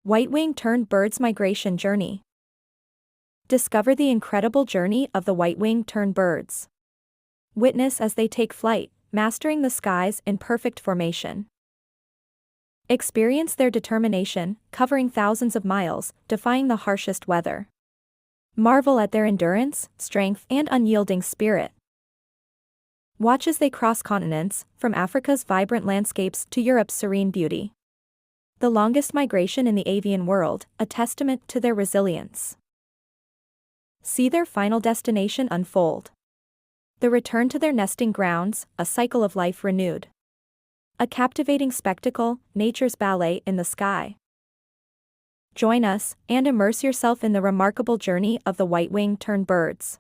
White-winged tern birds' migration journey. Discover the incredible journey of the white-winged tern birds. Witness as they take flight, mastering the skies in perfect formation. Experience their determination, covering thousands of miles, defying the harshest weather. Marvel at their endurance, strength, and unyielding spirit. Watch as they cross continents, from Africa's vibrant landscapes to Europe's serene beauty. The longest migration in the avian world, a testament to their resilience. See their final destination unfold. The return to their nesting grounds, a cycle of life renewed. A captivating spectacle, nature's ballet in the sky. Join us, and immerse yourself in the remarkable journey of the white-winged tern birds.